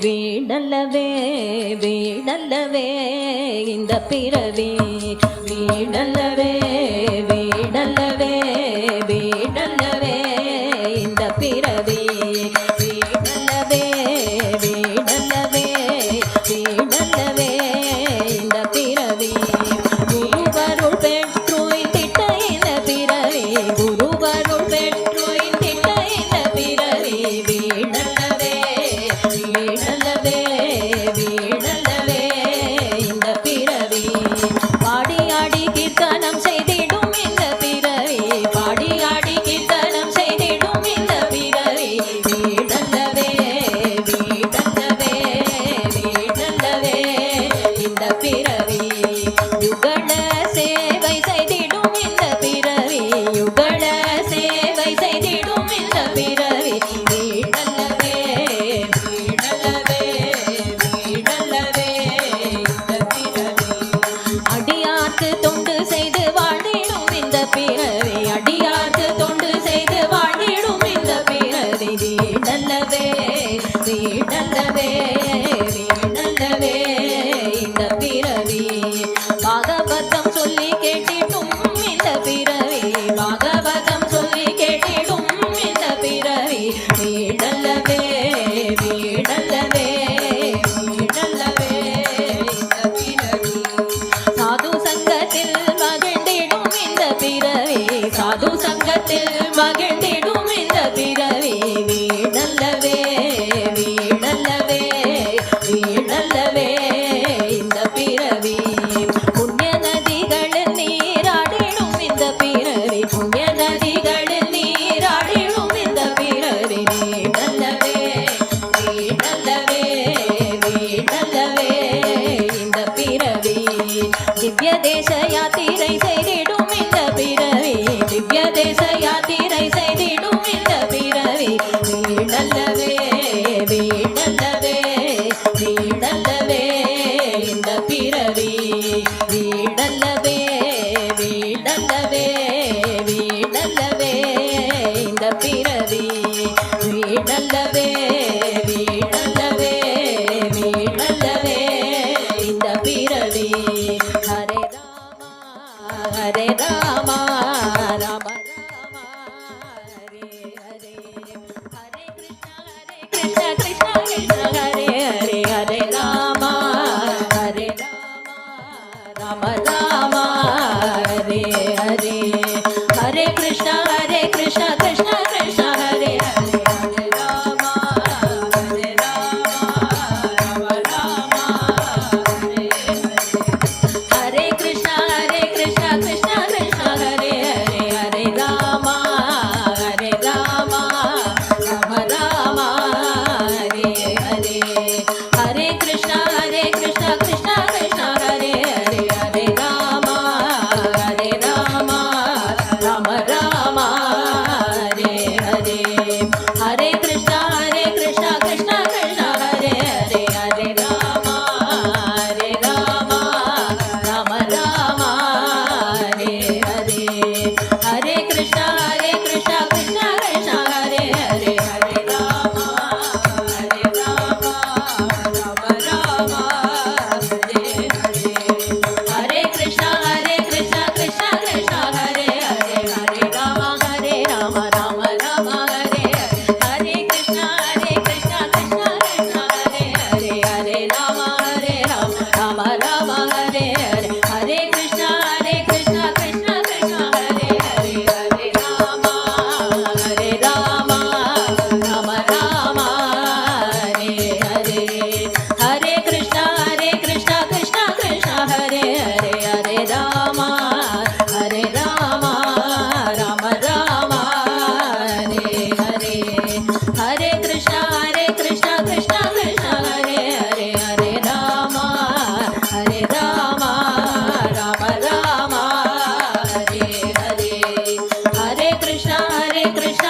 வீடல்லவே வீடல்லவே இந்த பிறவி வீடல்லவே வீடல்லவே வீடல்லவே இந்த பிறவி வீடல்லவே வீடல்லவே வீடல்லவே இந்த பிறவி குருவருள் பெற்று திட்ட இந்த பிறவி குருவருள் பெற்று திட்ட இந்த பிறவி வீடல்லவே வீடல்லவே வீடல்லவே இந்த பிறவி பாடியாடி கீர்த்தனம் செய்திடும் இந்த பிறவி பாடியாடி கீர்த்தனம் செய்திடும் இந்த பிறவி வீடல்லவே வீடல்லவே வீடல்லவே இந்த பிறவி யுகல சேவை செய்திடும் இந்த பிறவி யுகல சேவை செய்திடும் இந்த பிறவி வீடல்லவே வீடல்லவே வீடல்லவே இந்த பிறவி அடியார்க்கு தொண்டு செய்து வாழ்ந்திடும் இந்த பிறவி அடியார்க்கு தொண்டு செய்து வாழ்ந்திடும் இந்த பிறவி வீடல்லவே வீடல்லவே வீடல்லவே இந்த பிறவி பாகவதம் சொல்லி கேட்டிடும் இந்த பிறவி பாகவதம் சொல்லி கேட்டிடும் இந்த பிறவி வீடல்லவே வீடல்லவே வீடல்லவே இந்த பிறவி சாது சங்கத்தில் மகிழ்ந்திடும் இந்த பிறவி சாது சங்கத்தில் மகிழ்ந்திடும் இந்த பிறவி வீடல்லவே வீடல்லவே வீடல்லவே இந்த பிறவி புண்ணிய நதிகளில் நீராடிடும் இந்த பிறவி புண்ணிய நதிகளில் நீராடிடும் இந்த பிறவி வீடல்லவே வீடல்லவே வீடல்லவே இந்த பிறவி திவ்ய தேச யாத்திரை செய்திடும் இந்த பிறவி திவ்ய தேச யாத்திரை செய்திடும் இந்த பிறவி வீடல்லவே வீடல்லவே வீடல்லவே இந்த பிறவி வீடல்லவே வீடல்லவே வீடல்லவே இந்த பிறவி வீடல்லவே வீடல்லவே வீடல்லவே இந்த பிறவி ஹரே ராமா ராம ராம ஹரே ஹரே ஹரே கிருஷ்ண கிருஷ்ண கிருஷ்ண ஹரே ஹரே ஹரே ராமா ராம ராம ஹரே ஹரே ஹரே கிருஷ்ண கிருஷ்ண கிருஷ்ண ஹரே ஹரே ஹரே ராம ராம ராம ஹரே ஹரே ஹரே கிருஷ்ண கிருஷ்ண கிருஷ்ண ஹரே ஹரே ஹரே ராம ராம ராம ஹரே ஹரே ஹரே கிருஷ்ண கிருஷ்ண கிருஷ்ண ஹரே ஹரே ஹரே ராம ராம ராம ஹரே ஹரே ஹரே கிருஷ்ண கிருஷ்ண கிருஷ்ண ஹரே ஹரே ஹரே ராம ராம ராம ஹரே ஹரே ஹரே கிருஷ்ண கிருஷ்ண கிருஷ்ண ஹரே ஹரே ஹரே ராம ராம ராம ஹரே ஹரே ஹரே கிருஷ்ண கிருஷ்ண கிருஷ்ண ஹரே ஹரே ஹரே ராம ராம ராம ஹரே ஹரே கிருஷ்ண கிருஷ்ண கிருஷ்ண ஹரே ஹரே ஹரே ராம ராம ராம ஹரே ஹரே ஹரே கிருஷ்ண கிருஷ்ண கிருஷ்ண ஹரே ஹரே ஹரே ராம ராம ராம ஹரே ஹரே ஹரே கிருஷ்ண கிருஷ்ண கிருஷ்ண ஹரே ஹரே ஹரே ராம ராம ராம ஹரே ஹரே ஹரே கிருஷ்ண கிருஷ்ண கிருஷ்ண ஹரே ஹரே ஹரே ராம ராம ராம ஹரே ஹரே ஹரே கிருஷ்ண கிருஷ்ண